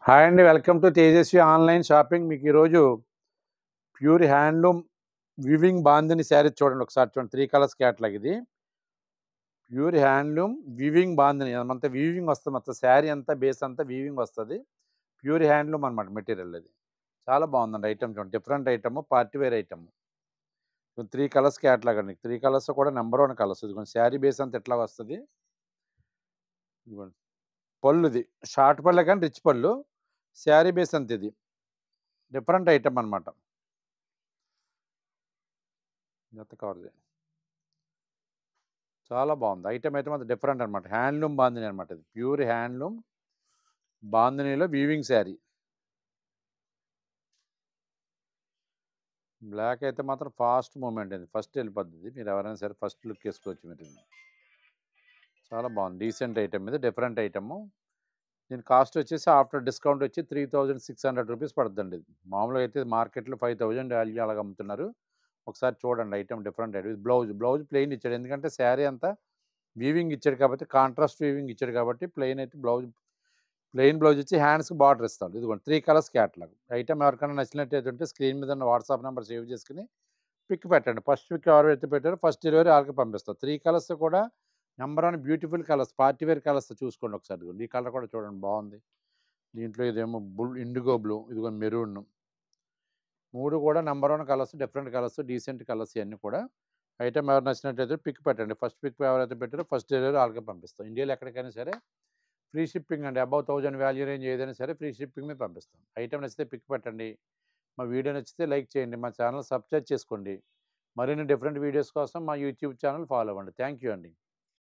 Hi అండి. Welcome to Tejaswi online shopping. మీకు ఈరోజు pure handloom weaving bandhani sari చూడండి ఒకసారి చూడండి. 3 కలర్స్ క్యాటలాగ్ ఇది. ప్యూర్ హ్యాండ్లూమ్ వీవింగ్ బాందిని అదంతా వీవింగ్ వస్తది. మొత్తం శారీ అంతా బేస్ అంతా వీవింగ్ వస్తది. ప్యూర్ హ్యాండ్లూమ్ అనమాట మెటీరియల్ ఇది. చాలా బాగుందండి ఐటెమ్ చూడండి. Different item, party wear item. 3 colours catalogue అండి. 3 కలర్స్ కూడా నంబర్ 1 కలర్స్. ఇదిగోండి శారీ బేస్ అంతా ఎట్లా వస్తది. ఇదిగోండి పళ్ళుది. షార్ట్ పళ్ళే కానీ రిచ్ పళ్ళు. శారీ బేస్ అంత ఇది. డిఫరెంట్ ఐటెమ్ అనమాట. జత కవర్ చేయండి. చాలా బాగుంది. ఐటెమ్ అంతా డిఫరెంట్ అనమాట. హ్యాండ్లూమ్ బాందిని అనమాట ఇది. ప్యూర్ హ్యాండ్లూమ్ బాందినిలో వీవింగ్ శారీ. బ్లాక్ అయితే మాత్రం ఫాస్ట్ మూమెంట్ ఇది. ఫస్ట్ వెళ్ళిపోద్ది ఇది. మీరు ఎవరైనా సరే ఫస్ట్ లుక్ వేసుకోవచ్చు మీరు ఇది. చాలా బాగుంది. డీసెంట్ ఐటెమ్ ఇది. Different item. దీని కాస్ట్ వచ్చేసి ఆఫ్టర్ డిస్కౌంట్ వచ్చి 3600 రూపీస్ పడుతుందండి ఇది. మామూలుగా అయితే మార్కెట్లో 5000 వాల్యూ అలాగ అమ్ముతున్నారు. ఒకసారి చూడండి ఐటమ్ డిఫరెంట్ ఐటమ్. ఇది బ్లౌజ్ ప్లెయిన్ ఇచ్చాడు. ఎందుకంటే శారీ అంతా వీవింగ్ ఇచ్చాడు కాబట్టి, కాంట్రాస్ట్ వీవింగ్ ఇచ్చాడు కాబట్టి ప్లెయిన్ అయితే ప్లెయిన్ బ్లౌజ్ ఇచ్చి హ్యాండ్స్కి బార్డర్ ఇస్తాడు. ఇదిగోండి 3 కలర్స్ క్యాటలాగ్. ఐటమ్ ఎవరికైనా నచ్చినట్టయితే ఉంటే స్క్రీన్ మీద ఉన్న వాట్సాప్ నెంబర్ సేవ్ చేసుకుని పిక్ పెట్టండి. ఫస్ట్ పిక్ ఎవరైతే పెట్టారో ఫస్ట్ డెలివరీ వాళ్ళకి పంపిస్తాం. 3 కలర్స్ కూడా number 1 beautiful colours, party wear colours చూసుకోండి ఒకసారి. ఇదిగోండి ఈ కలర్ కూడా చూడండి బాగుంది. దీంట్లో ఇదేమో ఇండిగో బ్లూ, ఇదిగో మెరూన్. 3 కూడా number 1 colours, different colours, decent colours ఇవన్నీ కూడా. ఐటమ్ ఎవరు నచ్చినట్టయితే పిక్ పెట్టండి. ఫస్ట్ పిక్ ఎవరైతే పెట్టారో ఫస్ట్ డెలివరీ వాళ్ళకి పంపిస్తాం. ఇండియాలో ఎక్కడికైనా సరే ఫ్రీ షిప్పింగ్ అండి. అబౌవ్ 1000 వాల్యూ రేంజ్ ఏదైనా సరే ఫ్రీ షిప్పింగ్ మీద పంపిస్తాం. ఐటమ్ నచ్చితే పిక్ పెట్టండి. మా వీడియో నచ్చితే లైక్ చేయండి. మా ఛానల్ సబ్స్క్రైబ్ చేసుకోండి. మరిన్ని డిఫరెంట్ వీడియోస్ కోసం మా యూట్యూబ్ ఛానల్ ఫాలో అవ్వండి. థ్యాంక్ యూ అండి.